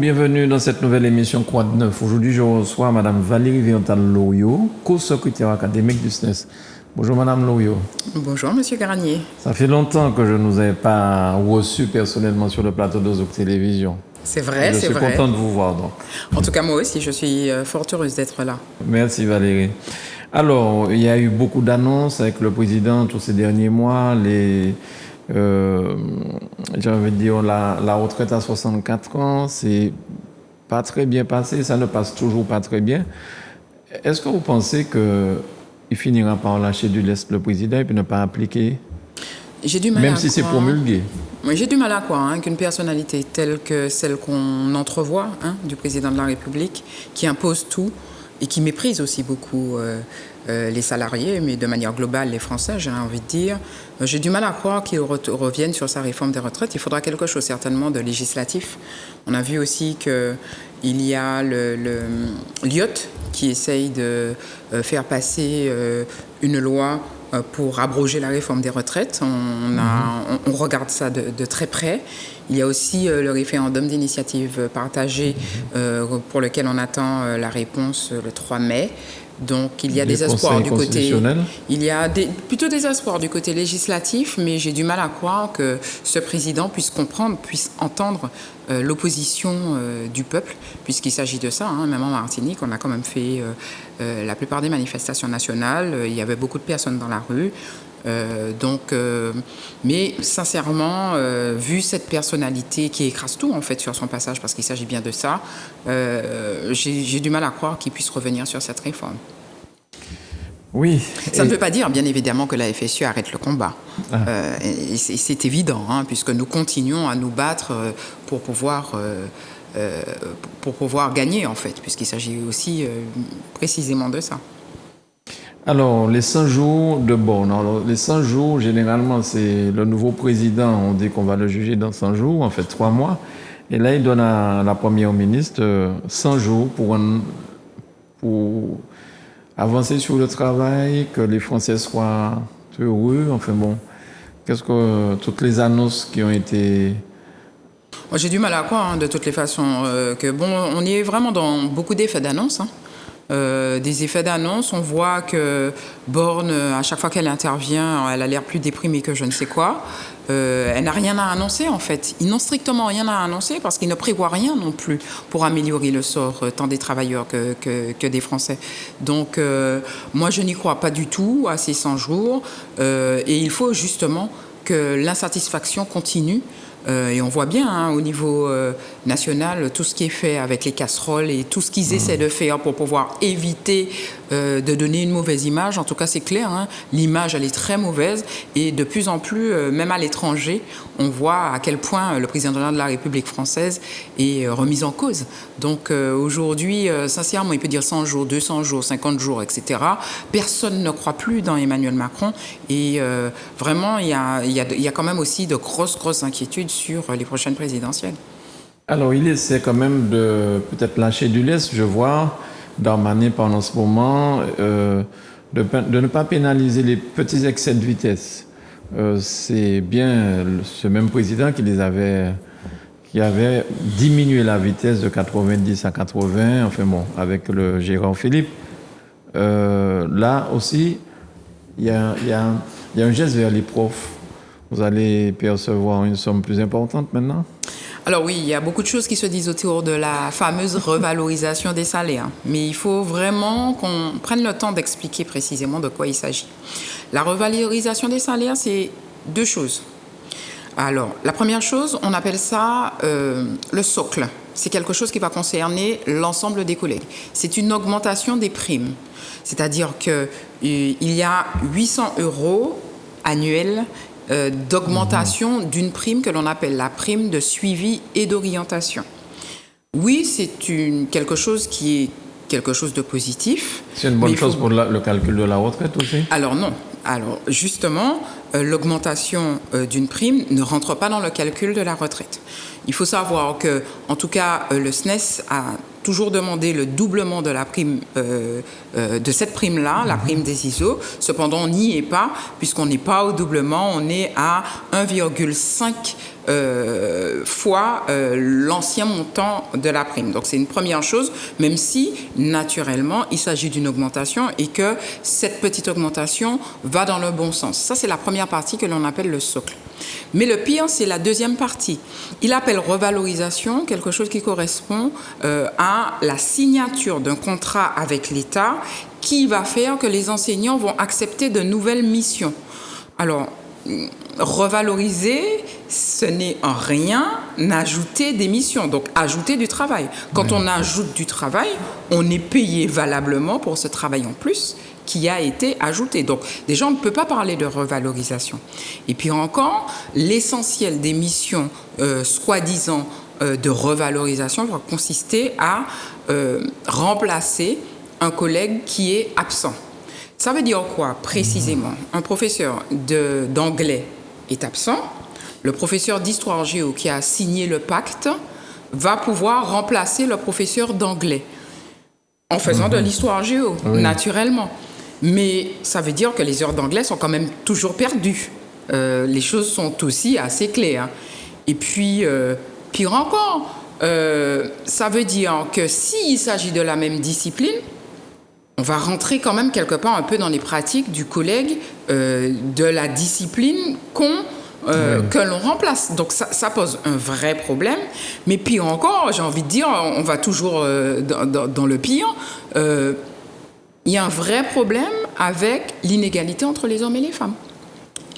bienvenue dans cette nouvelle émission Quoi de neuf. Aujourd'hui, je reçois Madame Valérie Viantal-Loriot, co-secrétaire académique du SNES. Bonjour Madame Loriot. Bonjour Monsieur Garnier. Ça fait longtemps que je ne vous ai pas reçu personnellement sur le plateau de Zouk Télévision. C'est vrai, c'est vrai. Je suis content de vous voir donc. En tout cas, moi aussi, je suis fort heureuse d'être là. Merci Valérie. Alors, il y a eu beaucoup d'annonces avec le président tous ces derniers mois. J'ai envie de dire la retraite à 64 ans, c'est pas très bien passé, ça ne passe toujours pas très bien. Est-ce que vous pensez qu'il finira par lâcher du lest le président et puis ne pas appliquer, j'ai du mal même à si c'est croire. promulgué? Oui, j'ai du mal à croire qu'une personnalité telle que celle qu'on entrevoit du président de la République, qui impose tout et qui méprise aussi beaucoup les salariés, mais de manière globale les Français, j'ai envie de dire, j'ai du mal à croire qu'il revienne sur sa réforme des retraites. Il faudra quelque chose certainement de législatif. On a vu aussi qu'il y a l'IOT qui essaye de faire passer une loi pour abroger la réforme des retraites. On regarde ça de très près. Il y a aussi le référendum d'initiative partagée pour lequel on attend la réponse le 3 mai. Donc il y a des espoirs du côté, plutôt des espoirs du côté législatif, mais j'ai du mal à croire que ce président puisse comprendre, puisse entendre l'opposition du peuple, puisqu'il s'agit de ça. Même en Martinique, on a quand même fait la plupart des manifestations nationales. Il y avait beaucoup de personnes dans la rue. Mais sincèrement, vu cette personnalité qui écrase tout en fait sur son passage, parce qu'il s'agit bien de ça, j'ai du mal à croire qu'il puisse revenir sur cette réforme. Oui. Ça ne veut pas dire, bien évidemment, que la FSU arrête le combat. C'est évident, puisque nous continuons à nous battre pour pouvoir gagner, en fait, puisqu'il s'agit aussi précisément de ça. Alors, les 100 jours de Borne. Alors, les 100 jours, généralement, c'est le nouveau président. On dit qu'on va le juger dans 100 jours, en fait 3 mois. Et là, il donne à la première ministre 100 jours pour avancer sur le travail, que les Français soient heureux. Enfin bon, qu'est-ce que toutes les annonces qui ont été... Moi, j'ai du mal à croire, de toutes les façons, on est vraiment dans beaucoup d'effets d'annonce. Des effets d'annonce, on voit que Borne, à chaque fois qu'elle intervient, elle a l'air plus déprimée que je ne sais quoi. Elle n'a rien à annoncer en fait. Ils n'ont strictement rien à annoncer parce qu'ils ne prévoient rien non plus pour améliorer le sort tant des travailleurs que des Français. Donc moi je n'y crois pas du tout à ces 100 jours et il faut justement que l'insatisfaction continue. Et on voit bien au niveau national tout ce qui est fait avec les casseroles et tout ce qu'ils essaient de faire pour pouvoir éviter de donner une mauvaise image. En tout cas, c'est clair, l'image, elle est très mauvaise. Et de plus en plus, même à l'étranger, on voit à quel point le président de la République française est remis en cause. Donc aujourd'hui, sincèrement, il peut dire 100 jours, 200 jours, 50 jours, etc. Personne ne croit plus dans Emmanuel Macron. Et vraiment, il y a quand même aussi de grosses inquiétudes sur les prochaines présidentielles. Alors, il essaie quand même de peut-être lâcher du lest, je vois, Darmanin pendant ce moment, de ne pas pénaliser les petits excès de vitesse. C'est bien ce même président qui avait diminué la vitesse de 90 à 80, enfin bon, avec le Gérard Philippe. Là aussi, il y a un geste vers les profs. Vous allez percevoir une somme plus importante maintenant? Alors oui, il y a beaucoup de choses qui se disent autour de la fameuse revalorisation des salaires. Mais il faut vraiment qu'on prenne le temps d'expliquer précisément de quoi il s'agit. La revalorisation des salaires, c'est 2 choses. Alors, la première chose, on appelle ça le socle. C'est quelque chose qui va concerner l'ensemble des collègues. C'est une augmentation des primes. C'est-à-dire qu'il y a 800 € annuels d'augmentation d'une prime que l'on appelle la prime de suivi et d'orientation. Oui, c'est quelque chose qui est quelque chose de positif. C'est une bonne chose pour le calcul de la retraite aussi? Alors non. Alors justement, l'augmentation d'une prime ne rentre pas dans le calcul de la retraite. Il faut savoir que, en tout cas, le SNES a toujours demandé le doublement de la prime, de cette prime-là, la prime des ISO. Cependant, on n'y est pas, puisqu'on n'est pas au doublement, on est à 1,5 fois l'ancien montant de la prime. Donc c'est une première chose, même si naturellement il s'agit d'une augmentation et que cette petite augmentation va dans le bon sens. Ça c'est la première partie que l'on appelle le socle. Mais le pire, c'est la deuxième partie. Il appelle revalorisation quelque chose qui correspond à la signature d'un contrat avec l'État qui va faire que les enseignants vont accepter de nouvelles missions. Alors, revaloriser, ce n'est en rien ajouter des missions, donc ajouter du travail. Quand on ajoute du travail, on est payé valablement pour ce travail en plus qui a été ajouté. Donc, déjà, on ne peut pas parler de revalorisation. Et puis encore, l'essentiel des missions soi-disant de revalorisation va consister à remplacer un collègue qui est absent. Ça veut dire quoi, précisément? Un professeur d'anglais est absent. Le professeur d'histoire-géo qui a signé le pacte va pouvoir remplacer le professeur d'anglais en faisant de l'histoire-géo, naturellement. Mais ça veut dire que les heures d'anglais sont quand même toujours perdues. Les choses sont aussi assez claires. Et puis, pire encore, ça veut dire que s'il s'agit de la même discipline, on va rentrer quand même quelque part un peu dans les pratiques du collègue de la discipline que l'on remplace. Donc ça pose un vrai problème. Mais pire encore, j'ai envie de dire, on va toujours dans le pire. Il y a un vrai problème avec l'inégalité entre les hommes et les femmes.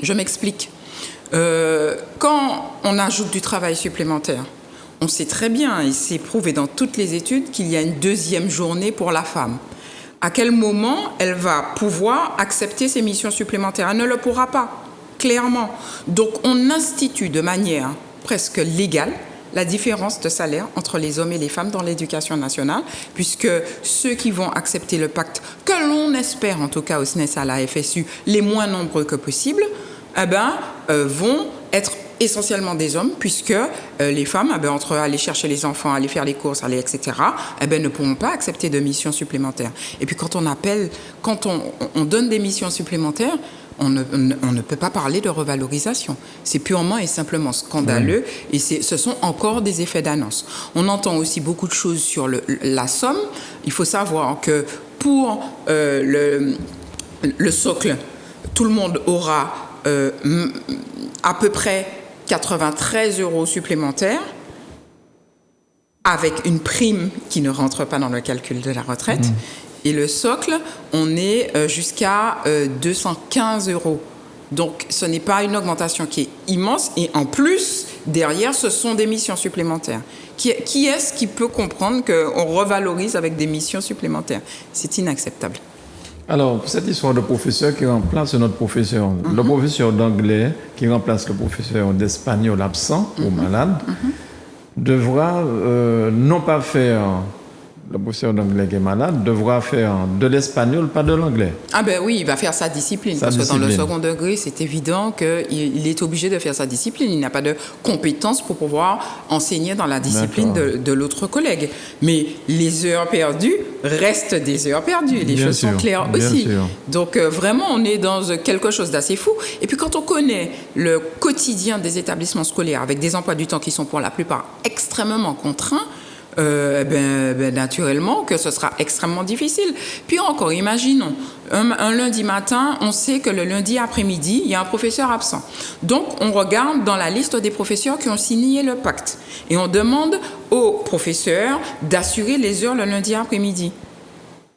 Je m'explique. Quand on ajoute du travail supplémentaire, on sait très bien, et c'est prouvé dans toutes les études, qu'il y a une deuxième journée pour la femme. À quel moment elle va pouvoir accepter ces missions supplémentaires? Elle ne le pourra pas, clairement. Donc on institue de manière presque légale la différence de salaire entre les hommes et les femmes dans l'éducation nationale, puisque ceux qui vont accepter le pacte, que l'on espère en tout cas au SNES à la FSU, les moins nombreux que possible, vont être essentiellement des hommes, puisque les femmes, entre aller chercher les enfants, aller faire les courses, aller, etc., ne pourront pas accepter de missions supplémentaires. Et puis quand on donne des missions supplémentaires, on ne peut pas parler de revalorisation. C'est purement et simplement scandaleux et ce sont encore des effets d'annonce. On entend aussi beaucoup de choses sur la somme. Il faut savoir que pour le socle, tout le monde aura à peu près 93 € supplémentaires avec une prime qui ne rentre pas dans le calcul de la retraite. Et le socle, on est jusqu'à 215 €. Donc, ce n'est pas une augmentation qui est immense. Et en plus, derrière, ce sont des missions supplémentaires. Qui est-ce qui peut comprendre qu'on revalorise avec des missions supplémentaires? C'est inacceptable. Alors, cette histoire de professeur qui remplace notre professeur, le professeur d'anglais qui remplace le professeur d'espagnol absent ou malade, devra non pas faire, le professeur d'anglais qui est malade, devra faire de l'espagnol, pas de l'anglais. Ah ben oui, il va faire sa discipline. Parce que dans le second degré, c'est évident qu'il est obligé de faire sa discipline. Il n'a pas de compétences pour pouvoir enseigner dans la discipline de l'autre collègue. Mais les heures perdues restent des heures perdues. Les choses sont claires aussi. Donc vraiment, on est dans quelque chose d'assez fou. Et puis quand on connaît le quotidien des établissements scolaires avec des emplois du temps qui sont pour la plupart extrêmement contraints, naturellement que ce sera extrêmement difficile. Puis encore, imaginons, un lundi matin, on sait que le lundi après-midi, il y a un professeur absent. Donc, on regarde dans la liste des professeurs qui ont signé le pacte et on demande aux professeurs d'assurer les heures le lundi après-midi.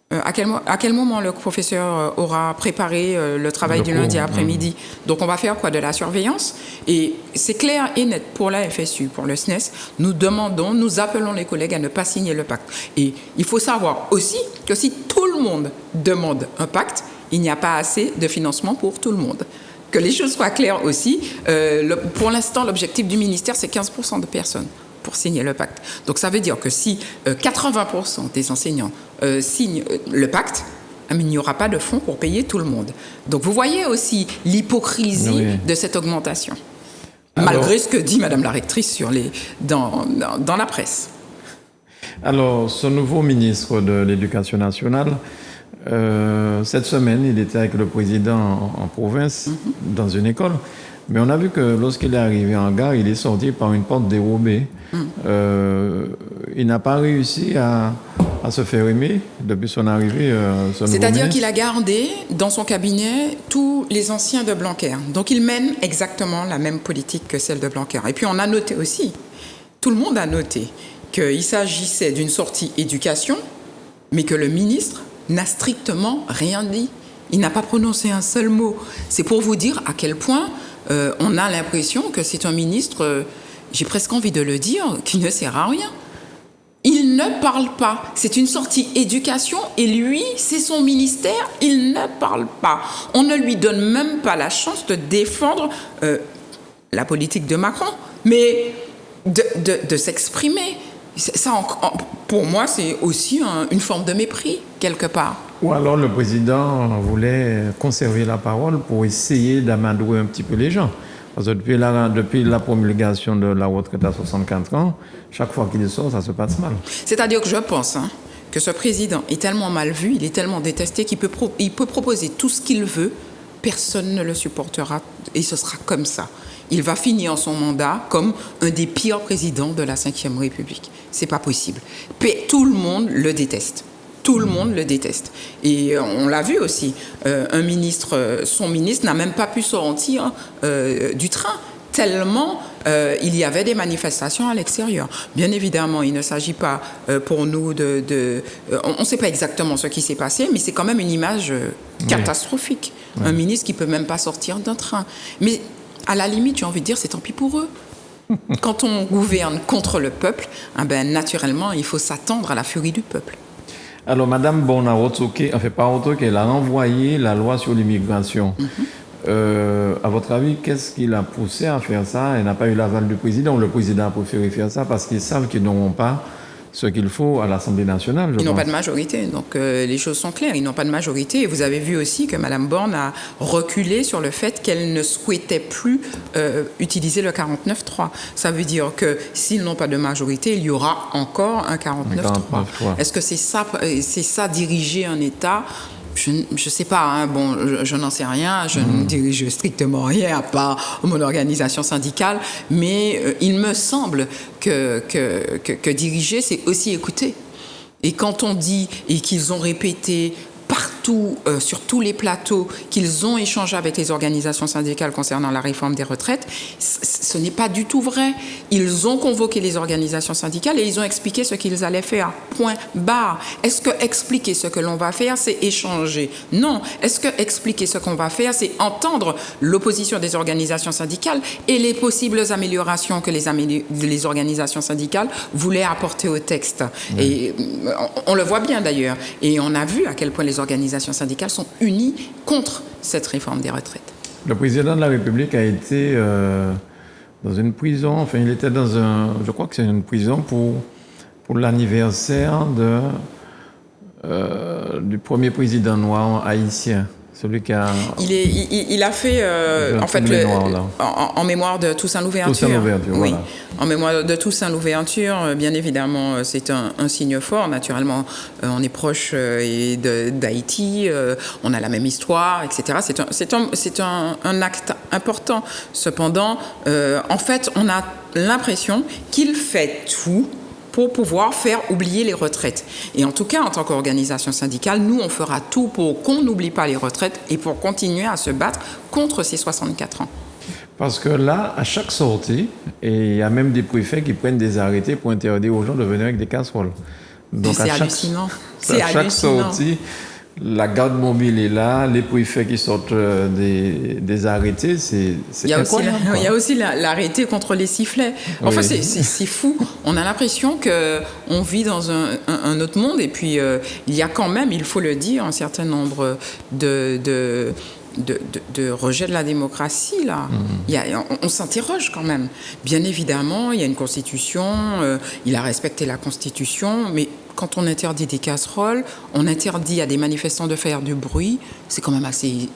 À quel moment le professeur aura préparé le travail du lundi après-midi? Donc, on va faire quoi? De la surveillance? Et c'est clair et net pour la FSU, pour le SNES. Nous appelons les collègues à ne pas signer le pacte. Et il faut savoir aussi que si tout le monde demande un pacte, il n'y a pas assez de financement pour tout le monde. Que les choses soient claires aussi. Pour l'instant, l'objectif du ministère, c'est 15% de personnes pour signer le pacte. Donc ça veut dire que si 80% des enseignants signent le pacte, il n'y aura pas de fonds pour payer tout le monde. Donc vous voyez aussi l'hypocrisie de cette augmentation, malgré ce que dit Madame la rectrice dans la presse. Alors, ce nouveau ministre de l'Éducation nationale, cette semaine, il était avec le président en province, dans une école. Mais on a vu que lorsqu'il est arrivé en gare, il est sorti par une porte dérobée. Il n'a pas réussi à se faire aimer depuis son arrivée. C'est-à-dire qu'il a gardé dans son cabinet tous les anciens de Blanquer. Donc il mène exactement la même politique que celle de Blanquer. Et puis on a noté aussi, tout le monde a noté, qu'il s'agissait d'une sortie éducation, mais que le ministre n'a strictement rien dit. Il n'a pas prononcé un seul mot. C'est pour vous dire à quel point on a l'impression que c'est un ministre, j'ai presque envie de le dire, qui ne sert à rien. Il ne parle pas. C'est une sortie éducation et lui, c'est son ministère, il ne parle pas. On ne lui donne même pas la chance de défendre la politique de Macron, mais de s'exprimer. Ça, pour moi, c'est aussi une forme de mépris, quelque part. Ou alors le président voulait conserver la parole pour essayer d'amadouer un petit peu les gens. Parce que depuis la promulgation de la retraite à 64 ans, chaque fois qu'il sort, ça se passe mal. C'est-à-dire que je pense que ce président est tellement mal vu, il est tellement détesté qu'il peut proposer tout ce qu'il veut, personne ne le supportera et ce sera comme ça. Il va finir son mandat comme un des pires présidents de la Ve République. C'est pas possible. Tout le monde le déteste. Tout le monde le déteste. Et on l'a vu aussi. Son ministre n'a même pas pu sortir du train, tellement il y avait des manifestations à l'extérieur. Bien évidemment, il ne s'agit pas pour nous on ne sait pas exactement ce qui s'est passé, mais c'est quand même une image catastrophique. Oui. Un ministre qui ne peut même pas sortir d'un train. Mais à la limite, j'ai envie de dire, c'est tant pis pour eux. Quand on gouverne contre le peuple, naturellement, il faut s'attendre à la furie du peuple. Alors, Mme Borne a retoqué, elle a renvoyé la loi sur l'immigration. À votre avis, qu'est-ce qui l'a poussé à faire ça? Elle n'a pas eu l'aval du président. Le président a préféré faire ça parce qu'ils savent qu'ils n'auront pas ce qu'il faut à l'Assemblée nationale. Ils n'ont pas de majorité, donc les choses sont claires. Ils n'ont pas de majorité. Et vous avez vu aussi que Mme Borne a reculé sur le fait qu'elle ne souhaitait plus utiliser le 49.3. Ça veut dire que s'ils n'ont pas de majorité, il y aura encore un 49.3. Est-ce que c'est ça diriger un État? Je ne sais pas, je n'en sais rien, je ne dirige strictement rien à part mon organisation syndicale, mais il me semble que diriger, c'est aussi écouter. Et quand on dit, et qu'ils ont répété partout, sur tous les plateaux, qu'ils ont échangé avec les organisations syndicales concernant la réforme des retraites, ce n'est pas du tout vrai. Ils ont convoqué les organisations syndicales et ils ont expliqué ce qu'ils allaient faire. Point barre. Est-ce que expliquer ce que l'on va faire, c'est échanger? Non. Est-ce que expliquer ce qu'on va faire, c'est entendre l'opposition des organisations syndicales et les possibles améliorations que les organisations syndicales voulaient apporter au texte? Et on le voit bien d'ailleurs. Et on a vu à quel point les organisations syndicales sont unies contre cette réforme des retraites. Le président de la République a été dans une prison, il était je crois que c'est une prison pour l'anniversaire du premier président noir haïtien. Celui qui a... Il a fait, en mémoire de Toussaint Louverture. Toussaint Louverture, oui. Voilà. En mémoire de Toussaint Louverture, bien évidemment, c'est un signe fort. Naturellement, on est proche d'Haïti, on a la même histoire, etc. C'est un acte important. Cependant, en fait, on a l'impression qu'il fait tout pour pouvoir faire oublier les retraites. Et en tout cas, en tant qu'organisation syndicale, nous, on fera tout pour qu'on n'oublie pas les retraites et pour continuer à se battre contre ces 64 ans. Parce que là, à chaque sortie, et il y a même des préfets qui prennent des arrêtés pour interdire aux gens de venir avec des casseroles. Donc c'est hallucinant. À chaque sortie, la garde mobile est là, les préfets qui sortent des arrêtés, c'est incroyable. Il y a aussi l'arrêté contre les sifflets. Enfin, oui. C'est fou. On a l'impression qu'on vit dans un autre monde. Et puis, il y a quand même, il faut le dire, un certain nombre de rejet de la démocratie, là. On s'interroge quand même. Bien évidemment, il y a une constitution, il a respecté la constitution, mais quand on interdit des casseroles, on interdit à des manifestants de faire du bruit, c'est quand même assez...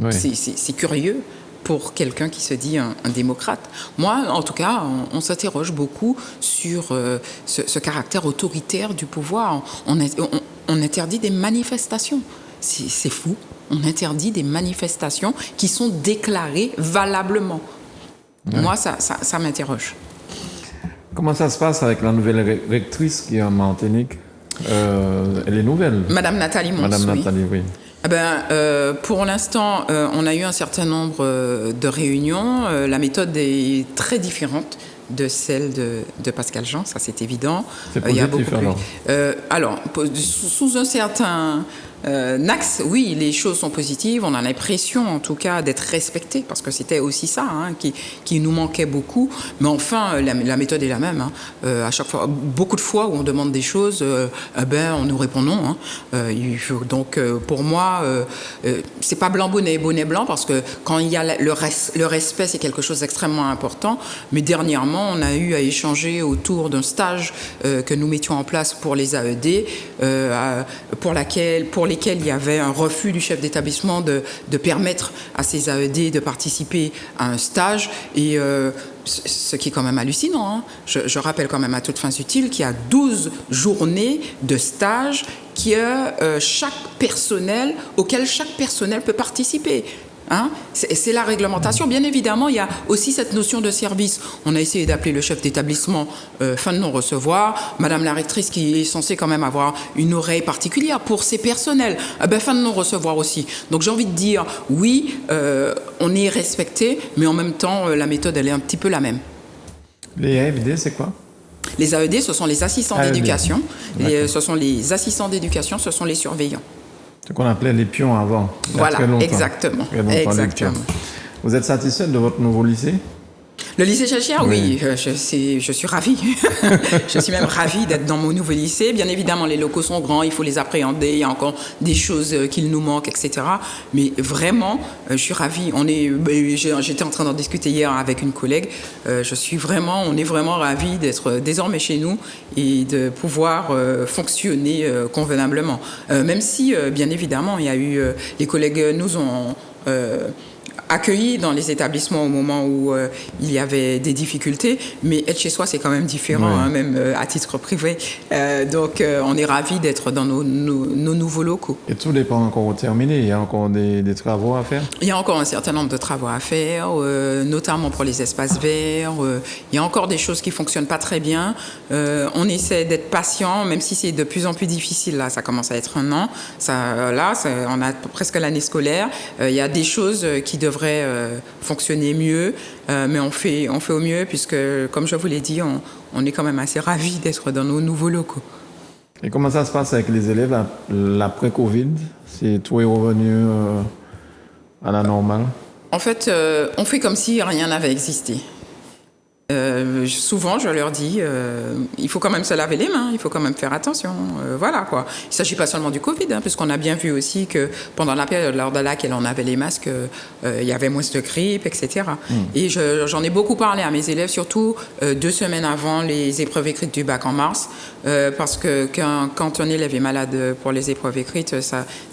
Oui. C'est curieux pour quelqu'un qui se dit un démocrate. Moi, en tout cas, on s'interroge beaucoup sur ce caractère autoritaire du pouvoir. On interdit des manifestations. c'est fou. On interdit des manifestations qui sont déclarées valablement. Ouais. Moi, ça m'interroge. Comment ça se passe avec la nouvelle rectrice qui est en Martinique? Elle est nouvelle. Madame Nathalie Mons. Madame Nathalie, oui. Pour l'instant, on a eu un certain nombre de réunions. La méthode est très différente de celle de Pascal Jean, ça c'est évident. C'est positif alors, sous un certain axe, oui, les choses sont positives. On a l'impression, en tout cas, d'être respecté, parce que c'était aussi ça qui nous manquait beaucoup. Mais enfin, la méthode est la même. À chaque fois, beaucoup de fois où on demande des choses, on nous répond non. Donc, pour moi, c'est pas bonnet blanc, parce que quand il y a le respect, c'est quelque chose d'extrêmement important. Mais dernièrement, on a eu à échanger autour d'un stage que nous mettions en place pour les AED, pour lesquels il y avait un refus du chef d'établissement de permettre à ces AED de participer à un stage. Et ce qui est quand même hallucinant, je rappelle quand même à toutes fins utiles qu'il y a 12 journées de stage auquel chaque personnel peut participer. C'est la réglementation. Bien évidemment, il y a aussi cette notion de service. On a essayé d'appeler le chef d'établissement fin de non-recevoir. Madame la rectrice, qui est censée quand même avoir une oreille particulière pour ses personnels, fin de non-recevoir aussi. Donc j'ai envie de dire, oui, on est respecté, mais en même temps, la méthode, elle est un petit peu la même. Les AED, c'est quoi ? Les AED, ce sont les assistants d'éducation. Ce sont les assistants d'éducation, ce sont les surveillants. Ce qu'on appelait les pions avant. Voilà, exactement. Vous êtes satisfaite de votre nouveau lycée ? Le lycée Chelchia, oui, je suis ravie. Je suis même ravie d'être dans mon nouveau lycée. Bien évidemment, les locaux sont grands, il faut les appréhender, il y a encore des choses qu'il nous manque, etc. Mais vraiment, je suis ravie. J'étais en train d'en discuter hier avec une collègue. On est vraiment ravis d'être désormais chez nous et de pouvoir fonctionner convenablement. Même si, bien évidemment, il y a eu... les collègues nous ont... accueillis dans les établissements au moment où il y avait des difficultés, mais être chez soi, c'est quand même différent, même à titre privé. Donc, on est ravis d'être dans nos nouveaux locaux. Et tout n'est pas encore terminé, il y a encore des travaux à faire ? Il y a encore un certain nombre de travaux à faire, notamment pour les espaces verts. Il y a encore des choses qui ne fonctionnent pas très bien. On essaie d'être patient, même si c'est de plus en plus difficile. Là, ça commence à être un an. On a presque l'année scolaire. Il y a des choses qui devraient fonctionner mieux, mais on fait au mieux, puisque, comme je vous l'ai dit, on est quand même assez ravis d'être dans nos nouveaux locaux. Et comment ça se passe avec les élèves l'après-Covid ? Tout est revenu à la normale ? En fait, on fait comme si rien n'avait existé. Souvent, je leur dis, il faut quand même se laver les mains, il faut quand même faire attention. Voilà, quoi. Il ne s'agit pas seulement du Covid, puisqu'on a bien vu aussi que pendant la période lors de laquelle on avait les masques, il y avait moins de grippe, etc. Et j'en ai beaucoup parlé à mes élèves, surtout 2 semaines avant les épreuves écrites du bac en mars, parce que quand un élève est malade pour les épreuves écrites,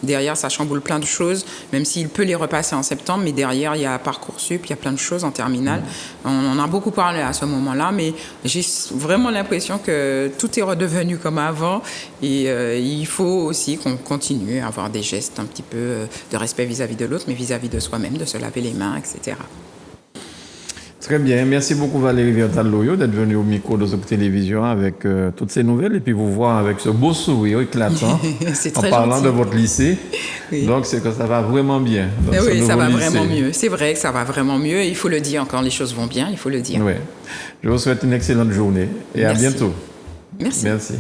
derrière, ça chamboule plein de choses, même s'il peut les repasser en septembre, mais derrière, il y a Parcoursup, il y a plein de choses en terminale. On a beaucoup parlé à ce moment-là, mais j'ai vraiment l'impression que tout est redevenu comme avant, et il faut aussi qu'on continue à avoir des gestes un petit peu de respect vis-à-vis de l'autre, mais vis-à-vis de soi-même, de se laver les mains, etc. Très bien. Merci beaucoup Valérie Vertal-Loyo d'être venue au micro de Zouk Télévision avec toutes ces nouvelles et puis vous voir avec ce beau sourire éclatant en parlant de votre lycée. Oui. Donc c'est que ça va vraiment bien. Oui, ça va vraiment mieux. C'est vrai que ça va vraiment mieux et il faut le dire quand les choses vont bien, il faut le dire. Oui. Je vous souhaite une excellente journée et à bientôt. Merci. Merci.